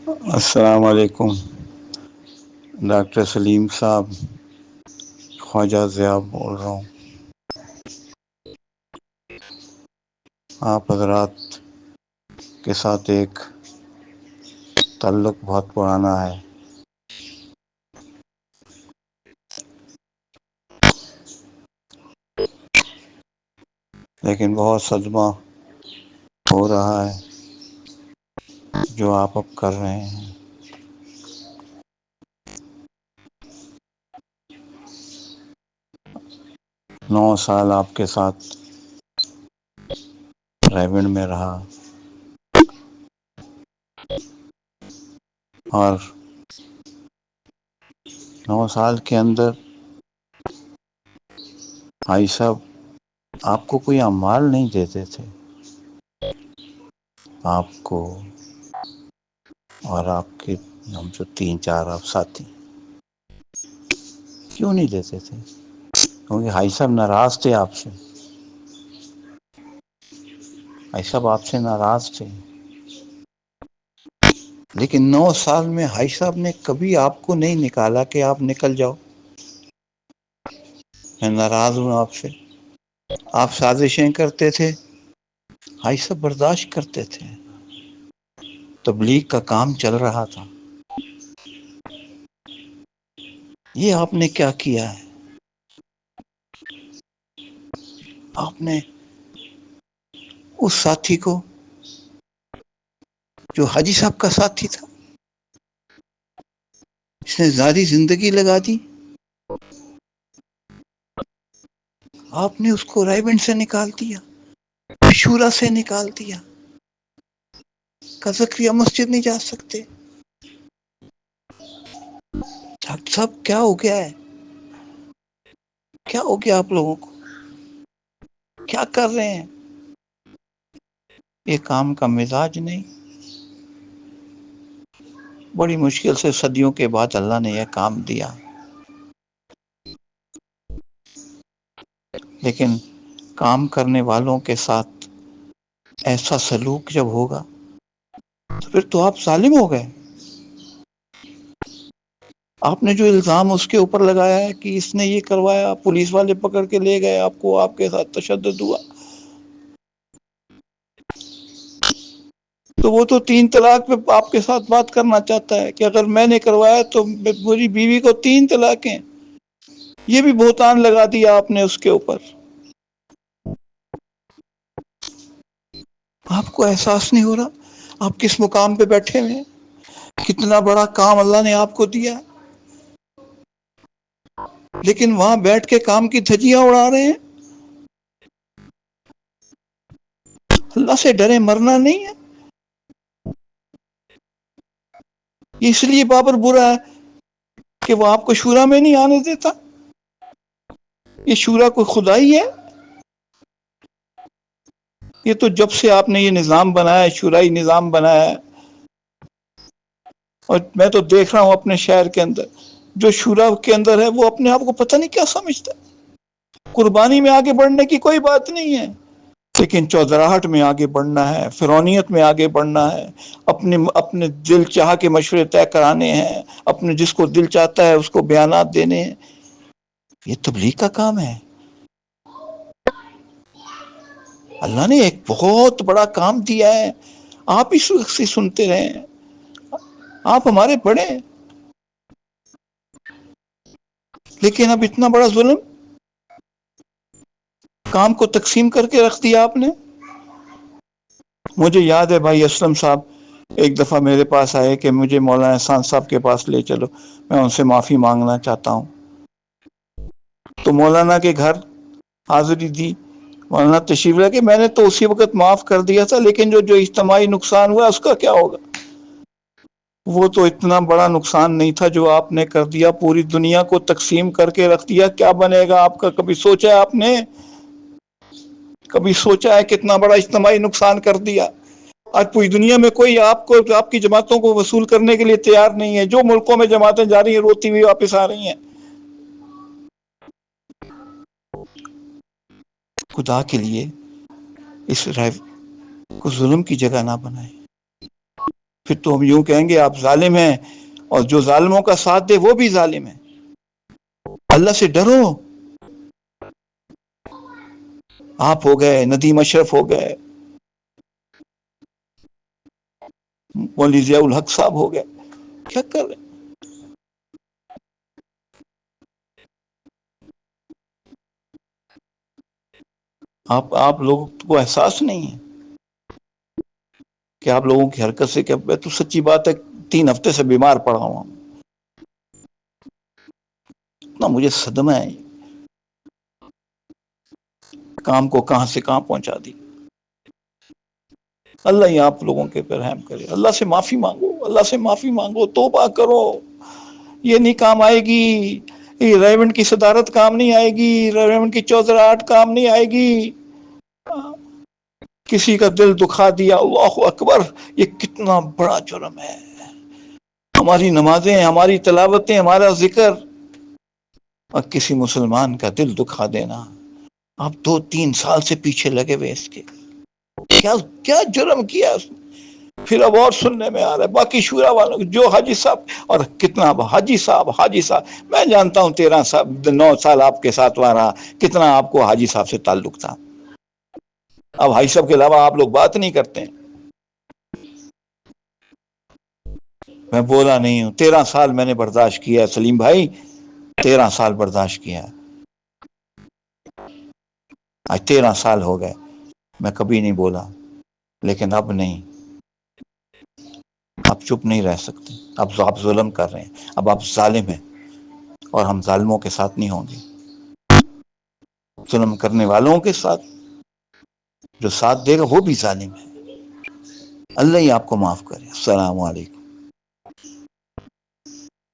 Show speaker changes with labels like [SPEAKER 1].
[SPEAKER 1] السلام علیکم ڈاکٹر سلیم صاحب، خواجہ ضیاء بول رہا ہوں۔ آپ حضرات کے ساتھ ایک تعلق بہت پرانا ہے، لیکن بہت صدمہ ہو رہا ہے جو آپ اب کر رہے ہیں۔ 9 سال آپ کے ساتھ ریونڈ میں رہا، اور 9 سال کے اندر بھائی صاحب آپ کو کوئی اعمال نہیں دیتے تھے، آپ کو اور آپ کے ہم جو 3 4 آپ ساتھی کیوں نہیں دیتے تھے؟ کیونکہ بھائی صاحب ناراض تھے آپ سے، بھائی صاحب آپ سے ناراض تھے۔ لیکن 9 سال میں بھائی صاحب نے کبھی آپ کو نہیں نکالا کہ آپ نکل جاؤ، میں ناراض ہوں آپ سے۔ آپ سازشیں کرتے تھے، بھائی صاحب برداشت کرتے تھے۔ تبلیغ کا کام چل رہا تھا، یہ آپ نے کیا کیا ہے؟ آپ نے اس ساتھی کو جو حاجی صاحب کا ساتھی تھا، اس نے ساری زندگی لگا دی، آپ نے اس کو رائے بند سے نکال دیا، شورا سے نکال دیا، کزکریا مسجد نہیں جا سکتے۔ ڈاکٹر صاحب کیا ہو گیا ہے؟ کیا ہو گیا آپ لوگوں کو؟ کیا کر رہے ہیں؟ یہ کام کا مزاج نہیں۔ بڑی مشکل سے صدیوں کے بعد اللہ نے یہ کام دیا، لیکن کام کرنے والوں کے ساتھ ایسا سلوک جب ہوگا تو پھر تو آپ ظالم ہو گئے۔ آپ نے جو الزام اس کے اوپر لگایا ہے کہ اس نے یہ کروایا، پولیس والے پکڑ کے لے گئے آپ کو، آپ کے ساتھ تشدد ہوا، تو وہ تو 3 طلاق پہ آپ کے ساتھ بات کرنا چاہتا ہے کہ اگر میں نے کروایا تو میری بیوی کو 3 طلاقیں۔ یہ بھی بہتان لگا دیا آپ نے اس کے اوپر۔ آپ کو احساس نہیں ہو رہا آپ کس مقام پہ بیٹھے ہوئے ہیں؟ کتنا بڑا کام اللہ نے آپ کو دیا، لیکن وہاں بیٹھ کے کام کی دھجیاں اڑا رہے ہیں۔ اللہ سے ڈرے، مرنا نہیں ہے۔ اس لیے بابر برا ہے کہ وہ آپ کو شورا میں نہیں آنے دیتا۔ یہ شورا کوئی خدائی ہے؟ یہ تو جب سے آپ نے یہ نظام بنایا ہے، شورائی نظام بنایا ہے، اور میں تو دیکھ رہا ہوں اپنے شہر کے اندر جو شورا کے اندر ہے وہ اپنے آپ کو پتہ نہیں کیا سمجھتا ہے۔ قربانی میں آگے بڑھنے کی کوئی بات نہیں ہے، لیکن چودراہٹ میں آگے بڑھنا ہے، فرونیت میں آگے بڑھنا ہے، اپنے دل چاہ کے مشورے طے کرانے ہیں، اپنے جس کو دل چاہتا ہے اس کو بیانات دینے ہیں۔ یہ تبلیغ کا کام ہے۔ اللہ نے ایک بہت بڑا کام دیا ہے، آپ اس وقت سے سنتے رہے ہیں۔ آپ ہمارے بڑے ہیں، لیکن اب اتنا بڑا ظلم، کام کو تقسیم کر کے رکھ دیا آپ نے۔ مجھے یاد ہے بھائی اسلم صاحب ایک دفعہ میرے پاس آئے کہ مجھے مولانا احسان صاحب کے پاس لے چلو، میں ان سے معافی مانگنا چاہتا ہوں۔ تو مولانا کے گھر حاضری دی، مولانا تشریف لے کے میں نے تو اسی وقت معاف کر دیا تھا، لیکن جو اجتماعی نقصان ہوا اس کا کیا ہوگا؟ وہ تو اتنا بڑا نقصان نہیں تھا جو آپ نے کر دیا، پوری دنیا کو تقسیم کر کے رکھ دیا۔ کیا بنے گا آپ کا؟ کبھی سوچا ہے آپ نے؟ کبھی سوچا ہے کتنا بڑا اجتماعی نقصان کر دیا؟ آج پوری دنیا میں کوئی آپ کو، آپ کی جماعتوں کو وصول کرنے کے لیے تیار نہیں ہے۔ جو ملکوں میں جماعتیں جا رہی ہیں روتی ہوئی واپس آ رہی ہیں۔ خدا کے لیے اس رائے کو ظلم کی جگہ نہ بنائیں۔ پھر تو ہم یوں کہیں گے آپ ظالم ہیں، اور جو ظالموں کا ساتھ دے وہ بھی ظالم ہے۔ اللہ سے ڈرو۔ آپ ہو گئے، ندیم اشرف ہو گئے، مولوی ضیاء الحق صاحب ہو گئے، کیا کر رہے؟ آپ لوگوں کو احساس نہیں ہے کہ آپ لوگوں کی حرکت سے، کہ میں تو سچی بات ہے 3 ہفتے سے بیمار پڑا ہوں، اتنا مجھے صدمہ ہے، کام کو کہاں سے کہاں پہنچا دی۔ اللہ ہی آپ لوگوں کے پر رحم کرے، اللہ سے معافی مانگو، اللہ سے معافی مانگو، توبہ کرو۔ یہ نہیں کام آئے گی، یہ ریونڈ کی صدارت کام نہیں آئے گی، ریونڈ کی چوزراہٹ کام نہیں آئے گی۔ کسی کا دل دکھا دیا، اللہ اکبر، یہ کتنا بڑا جرم ہے۔ ہماری نمازیں، ہماری تلاوتیں، ہمارا ذکر اور کسی مسلمان کا دل دکھا دینا، آپ 2-3 سال سے پیچھے لگے ہوئے اس کے، کیا جرم کیا اس نے؟ پھر اب اور سننے میں آ رہا ہے باقی شورا والوں جو حاجی صاحب، اور کتنا حاجی صاحب میں جانتا ہوں 9 سال آپ کے ساتھ وہاں رہا، کتنا آپ کو حاجی صاحب سے تعلق تھا۔ اب حاجی صاحب کے علاوہ آپ لوگ بات نہیں کرتے ہیں۔ میں بولا نہیں ہوں، 13 سال میں نے برداشت کیا سلیم بھائی، 13 سال برداشت کیا، آج 13 سال ہو گئے، میں کبھی نہیں بولا، لیکن اب نہیں، اب چپ نہیں رہ سکتے، اب آپ ظلم کر رہے ہیں، اب آپ ظالم ہیں، اور ہم ظالموں کے ساتھ نہیں ہوں گے، ظلم کرنے والوں کے ساتھ جو ساتھ دے گا وہ بھی ظالم ہے۔ اللہ ہی آپ کو معاف کرے۔ السلام علیکم۔